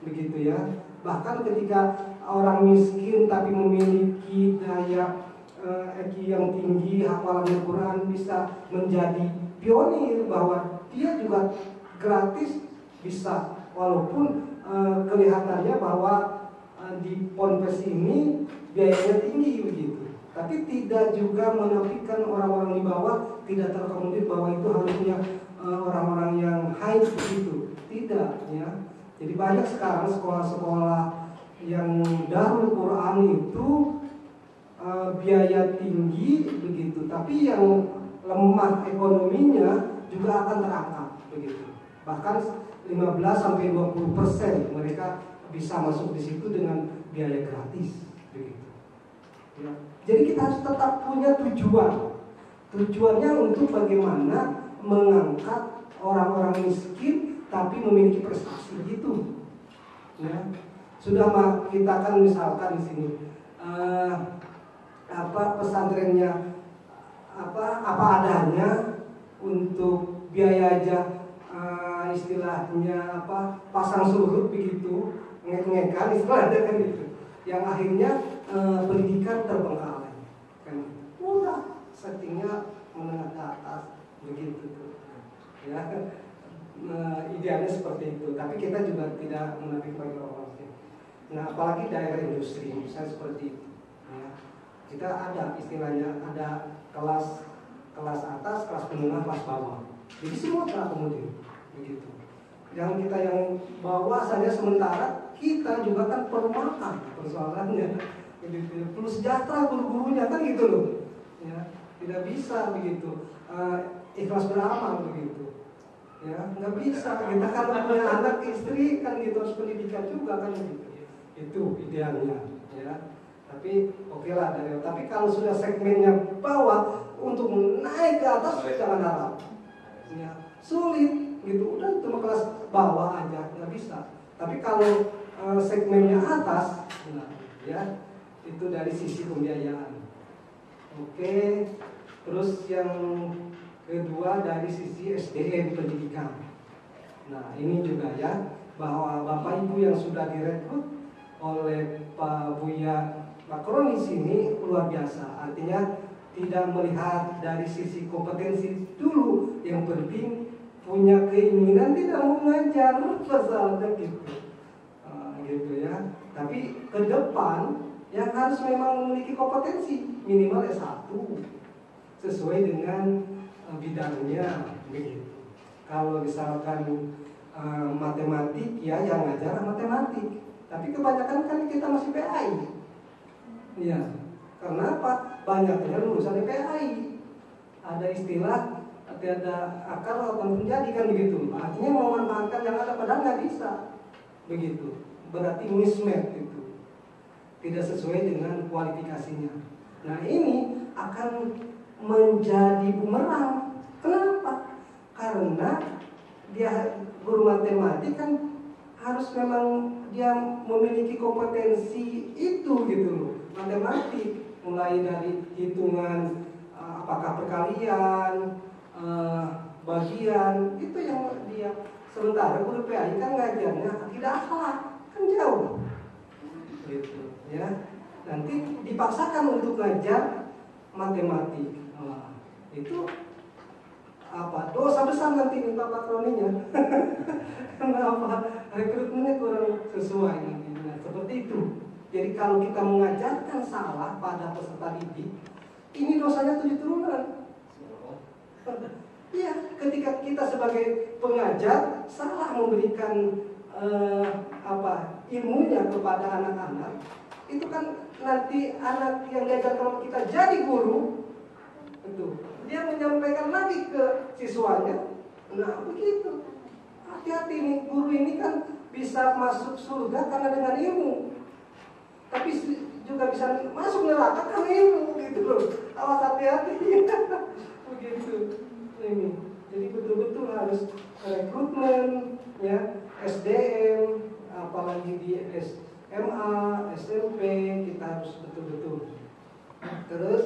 begitu ya. Bahkan ketika orang miskin tapi memiliki daya IQ yang tinggi, hafalan Al-Quran, bisa menjadi pionir bahwa dia juga gratis bisa, walaupun kelihatannya bahwa di ponpes ini biayanya tinggi begitu. Tapi tidak juga menafikan orang-orang di bawah tidak terakomodir bahwa itu harusnya orang-orang yang high begitu. Tidak, ya. Jadi banyak sekarang sekolah-sekolah yang Darul Quran itu biaya tinggi begitu, tapi yang lemah ekonominya juga akan terangkat begitu. Bahkan 15-20% mereka bisa masuk di situ dengan biaya gratis begitu. Ya. Jadi kita harus tetap punya tujuan. Tujuannya untuk bagaimana mengangkat orang-orang miskin tapi memiliki prestasi gitu. Ya. Sudah kita kan misalkan di sini pesantrennya apa adanya untuk biaya aja istilahnya pasang surut begitu, ngek-ngekan istilahnya kan gitu. Yang akhirnya pendidikan terbengkalai kan. Udah settingnya menengah ke atas begitu tuh. Ya. Idealnya seperti itu, tapi kita juga tidak menafikan bagi orang miskin. Nah, apalagi daerah industri, misalnya seperti itu. Ya. Kita ada istilahnya ada kelas atas, kelas menengah, kelas bawah. Jadi semua terakomodir begitu. Yang kita yang bawah saja sementara kita juga kan perlu makan persoalannya. Begitu. Perlu sejahtera guru-gurunya kan gitu loh. Ya, tidak bisa begitu. Ikhlas beramal begitu. Ya, nggak bisa. Kita kalau punya anak istri kan gitu harus pendidikan juga kan gitu. Itu idealnya, ya. Tapi oke lah tapi kalau sudah segmennya bawah untuk naik ke atas jangan harap. Ya, sulit gitu. Udah cuma kelas bawah aja nggak bisa. Tapi kalau segmennya atas, nah, ya itu dari sisi pembiayaan. Oke, terus yang kedua dari sisi SDM pendidikan. Nah ini juga ya bahwa Bapak Ibu yang sudah direkrut oleh Pak Buya Makron di sini luar biasa. Artinya tidak melihat dari sisi kompetensi dulu, yang penting punya keinginan tidak mau mengajar pasalnya gitu, gitu ya. Tapi ke depan yang harus memang memiliki kompetensi minimal S1 sesuai dengan bidangnya begitu. Kalau misalkan matematik ya yang ngajar matematik, tapi kebanyakan kan kita masih PAI. Iya. Karena apa? Banyaknya lulusan PAI. Ada istilah ada akar atau menjadi kan begitu. Artinya memanfaatkan yang ada padahal nggak bisa. Begitu. Berarti mismatch itu. Tidak sesuai dengan kualifikasinya. Nah, ini akan menjadi bumerang. Kenapa? Karena dia guru matematik kan harus memang dia memiliki kompetensi itu gitu loh. Matematik mulai dari hitungan apakah perkalian, bagian itu yang dia. Sementara guru PAI kan ngajarnya tidak akhlak, kan jauh. Gitu ya. Nanti dipaksakan untuk ngajar matematik. Itu apa? Dosa besar nanti minta patroninya. Kenapa? Rekrutmennya kurang sesuai nantinya. Seperti itu. Jadi kalau kita mengajarkan salah pada peserta didik, ini dosanya 7 turunan. Iya, ketika kita sebagai pengajar salah memberikan ilmunya kepada anak-anak, itu kan nanti anak yang diajar sama kita jadi guru, itu dia menyampaikan lagi ke siswanya. Nah begitu. Hati-hati nih, guru ini kan bisa masuk surga karena dengan ilmu, tapi juga bisa masuk neraka karena ilmu gitu loh. Awas hati-hati. Begitu. Ini. Jadi betul-betul harus rekrutmen ya, SDM, apalagi di SMA, SMP kita harus betul-betul. Terus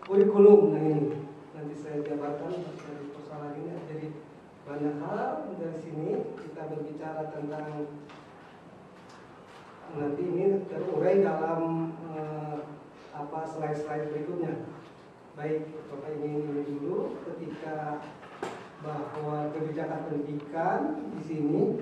kurikulum, nah ini nanti saya jabarkan dari persoalan ini. Jadi banyak hal dari sini kita berbicara tentang nanti ini terurai dalam slide-slide berikutnya. Baik, Bapak ini dulu ketika bahwa kebijakan pendidikan di sini,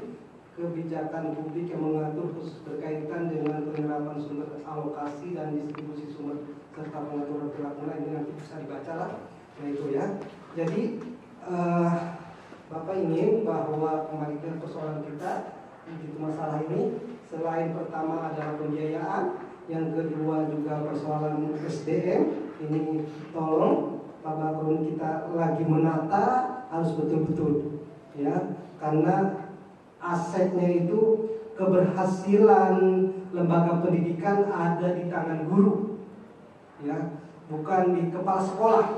kebijakan publik yang mengatur khusus berkaitan dengan penyerapan sumber alokasi dan distribusi sumber serta pengaturan perilaku ini nanti bisa dibaca lah. Nah itu ya. Jadi Bapak ingin bahwa kembali ke persoalan kita begitu masalah ini, selain pertama adalah pembiayaan, yang kedua juga persoalan SDM, ini tolong Pak Bakrun kita lagi menata harus betul-betul ya, karena asetnya itu keberhasilan lembaga pendidikan ada di tangan guru ya, bukan di kepala sekolah,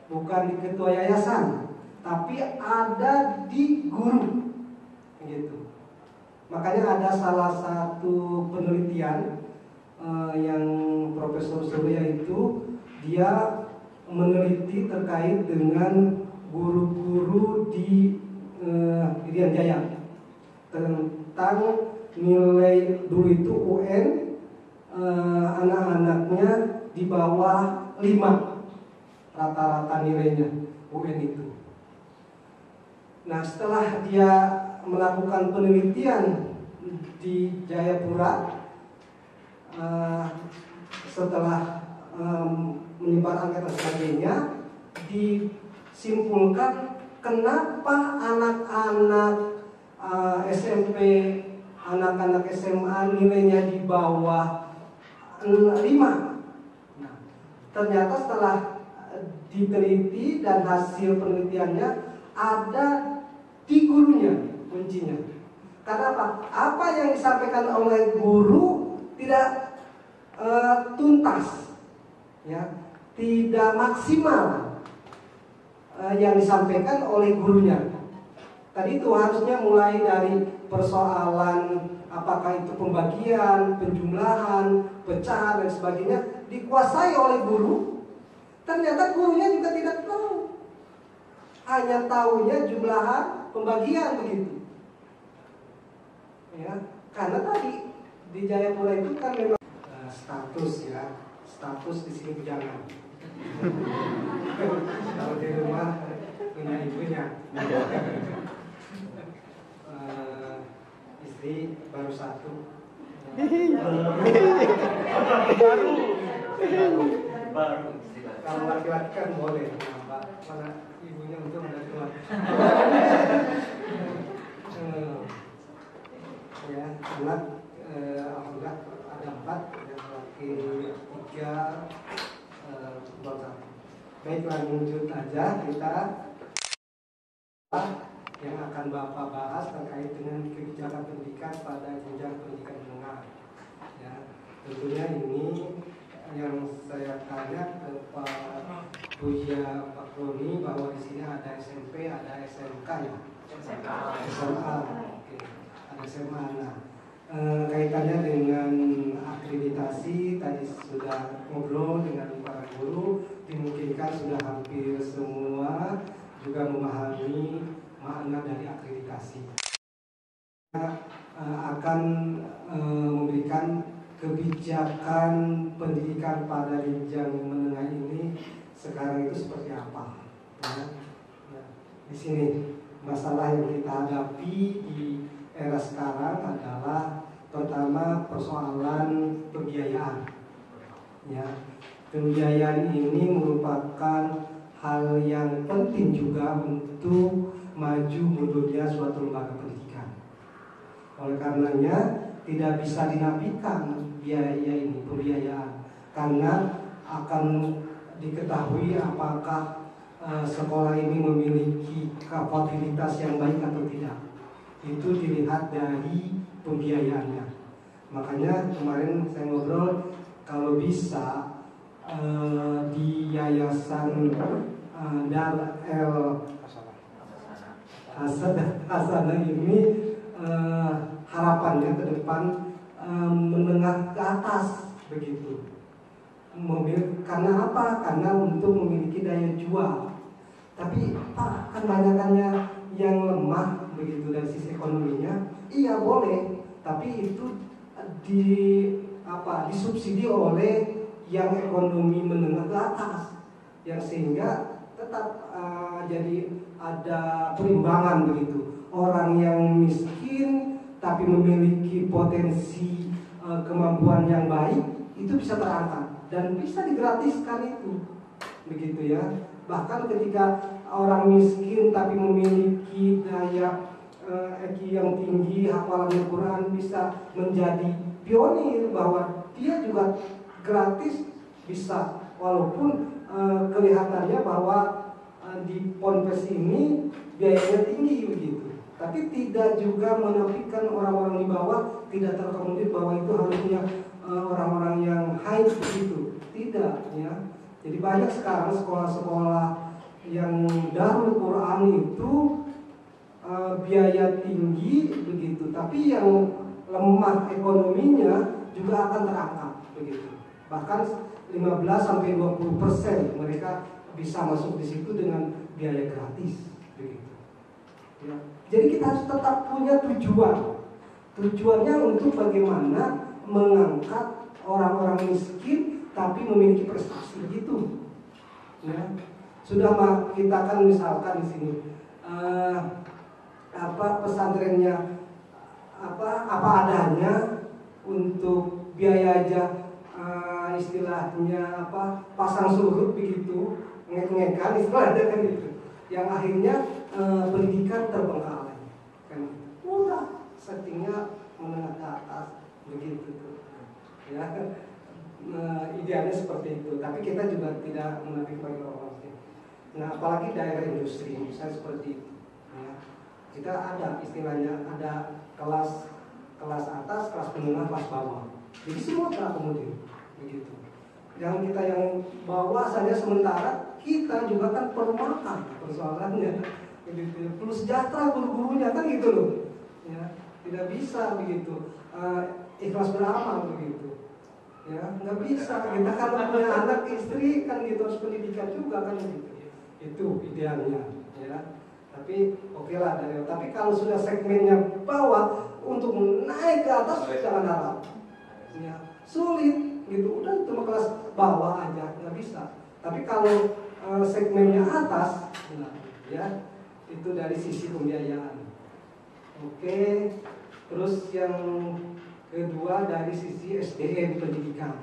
bukan di ketua yayasan, tapi ada di guru gitu. Makanya ada salah satu penelitian yang Profesor Surya itu dia meneliti terkait dengan guru-guru di Irian Jaya tentang nilai dulu itu UN anak-anaknya di bawah 5 rata-rata nilainya UN itu. Nah, setelah dia melakukan penelitian di Jayapura, setelah menyebar angka dan sebagainya, disimpulkan kenapa anak-anak SMP, anak-anak SMA nilainya di bawah 5. Nah, ternyata setelah diteliti dan hasil penelitiannya ada di gurunya kuncinya. Karena apa? Apa yang disampaikan oleh guru tidak tuntas, ya, tidak maksimal yang disampaikan oleh gurunya. Tadi itu harusnya mulai dari persoalan apakah itu pembagian, penjumlahan, pecahan dan sebagainya dikuasai oleh guru. Ternyata gurunya juga tidak tahu, hanya tahunya jumlahan, pembagian begitu. Ya, karena tadi di Jayapura itu kan memang status ya, status di sini bujangan. Kalau di rumah punya ibunya. Istri baru 1. Baru. Kalau laki-laki kan boleh, Pak. Karena ibunya untuk udah tua. Ya, anak alhamdulillah ada 4, yang laki 3, perempuan 1. Baiklah, lanjut aja kita yang akan Bapak bahas terkait dengan kebijakan pendidikan pada jenjang pendidikan menengah. Ya, tentunya ini yang saya tanya ke Pak Buya Pak Roni bahwa di sini ada SMP, ada SMK ya. SMA. Oke. Ada SMA. Nah, kaitannya dengan akreditasi tadi sudah ngobrol dengan para guru, dimungkinkan sudah hampir semua juga memahami makna dari akreditasi. Kita akan memberikan kebijakan pendidikan pada jenjang menengah ini sekarang itu seperti apa. Ya. Nah, di sini masalah yang kita hadapi di era sekarang adalah pertama persoalan pembiayaan. Ya, pembiayaan ini merupakan hal yang penting juga untuk maju mundurnya suatu lembaga pendidikan. Oleh karenanya tidak bisa dinafikan biaya ini, pembiayaan, karena akan diketahui apakah sekolah ini memiliki kapabilitas yang baik atau tidak. Itu dilihat dari pembiayaannya. Makanya kemarin saya ngobrol kalau bisa di Yayasan Dar El Hasanah ini harapannya ke depan menengah ke atas begitu. Karena apa? Karena untuk memiliki daya jual. Tapi Pak, kan banyakannya yang lemah begitu dari sisi ekonominya. Iya boleh, tapi itu disubsidi oleh yang ekonomi menengah ke atas, yang sehingga tetap jadi ada perimbangan begitu. Orang yang miskin tapi memiliki potensi kemampuan yang baik itu bisa terangkat dan bisa digratiskan itu, begitu ya. Bahkan ketika orang miskin tapi memiliki daya IQ yang tinggi, hafalan Al-Quran, bisa menjadi pionir bahwa dia juga gratis bisa walaupun kelihatannya bahwa di Ponpes ini biayanya tinggi begitu, tapi tidak juga menafikan orang-orang di bawah tidak terakomodir bahwa itu harusnya orang-orang yang high begitu, tidak ya. Jadi banyak sekarang sekolah-sekolah yang Darul Quran itu biaya tinggi begitu, tapi yang lemah ekonominya juga akan terangkat begitu. Bahkan 15-20% mereka bisa masuk di situ dengan biaya gratis begitu. Ya. Jadi kita harus tetap punya tujuan. Tujuannya untuk bagaimana mengangkat orang-orang miskin tapi memiliki prestasi gitu. Ya. Sudah kita kan misalkan di sini pesantrennya apa adanya untuk biaya aja istilahnya pasang surut begitu, ngek-ngekan istilahnya kan gitu. Yang akhirnya pendidikan terbengkalai kan udah settingnya menengah ke atas begitu tuh ya. Idealnya seperti itu, tapi kita juga tidak menafikan bagi orang miskin. Nah, apalagi daerah industri misalnya seperti itu ya. Kita ada istilahnya ada kelas atas, kelas menengah, kelas bawah. Jadi semua terakomodir begitu. Yang kita yang bawah saja sementara kita juga kan perlu makan persoalannya begitu. Perlu sejahtera guru-gurunya kan gitu loh. Ya, tidak bisa begitu. Ikhlas beramal begitu. Ya, nggak bisa. Kita kalau punya anak istri kan gitu harus pendidikan juga kan gitu. Itu idealnya ya. Tapi oke lah tapi kalau sudah segmennya bawah untuk naik ke atas jangan harap. Ya, sulit gitu. Udah cuma kelas bawah aja nggak bisa. Tapi kalau segmennya atas, nah, ya itu dari sisi pembiayaan. Oke, terus yang kedua dari sisi SDM pendidikan.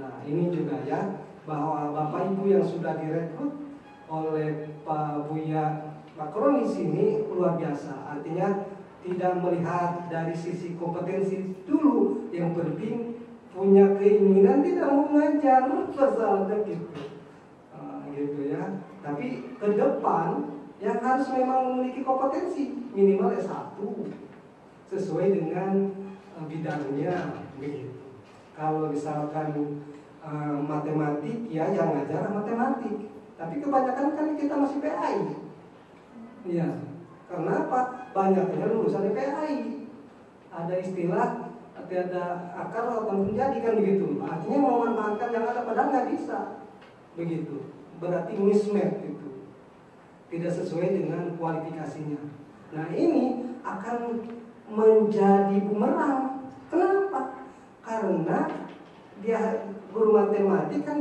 Nah ini juga ya bahwa Bapak Ibu yang sudah direkrut oleh Pak Buya Makron di sini luar biasa. Artinya tidak melihat dari sisi kompetensi dulu, yang penting punya keinginan tidak mau mengajar masalahnya gitu. Gitu ya. Tapi ke depan yang harus memang memiliki kompetensi minimal S1 sesuai dengan bidangnya begitu. Kalau misalkan matematik ya yang ngajar matematik. Tapi kebanyakan kan kita masih PAI. Iya. Karena apa? Banyaknya lulusan PAI. Ada istilah ada akar lakukan menjadi kan begitu. Artinya memanfaatkan yang ada padahal nggak bisa. Begitu. Berarti mismatch itu. Tidak sesuai dengan kualifikasinya. Nah, ini akan menjadi bumerang. Kenapa? Karena dia guru matematik kan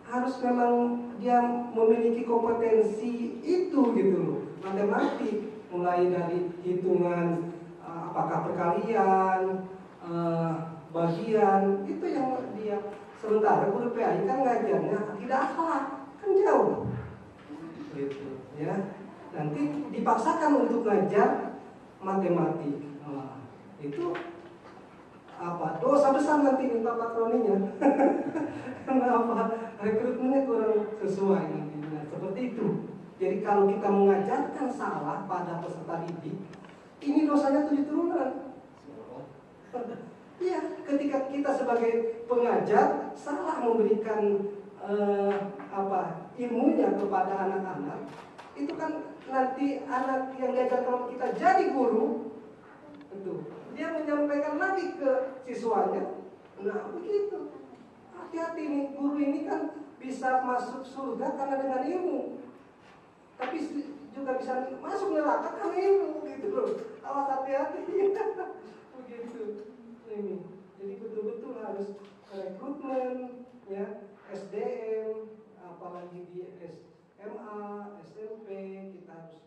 harus memang dia memiliki kompetensi itu gitu loh. Matematik mulai dari hitungan apakah perkalian, bagian itu yang dia. Sementara guru PAI kan ngajarnya tidak akhlak, kan jauh. Gitu ya. Nanti dipaksakan untuk ngajar matematik. Itu apa? Dosa besar nanti minta patroninya. Kenapa? Rekrutmennya kurang sesuai nantinya. Seperti itu. Jadi kalau kita mengajarkan salah pada peserta didik, ini dosanya 7 turunan. Iya, ketika kita sebagai pengajar salah memberikan ilmunya kepada anak-anak, itu kan nanti anak yang diajarkan kita jadi guru, itu dia menyampaikan lagi ke siswanya. Nah begitu, hati-hati nih, guru ini kan bisa masuk surga karena dengan ilmu, tapi juga bisa masuk neraka karena ilmu gitu loh. Awas hati-hati. Begitu ini. Jadi betul-betul harus rekrutmen ya, SDM, apalagi di SMA, SMP kita harus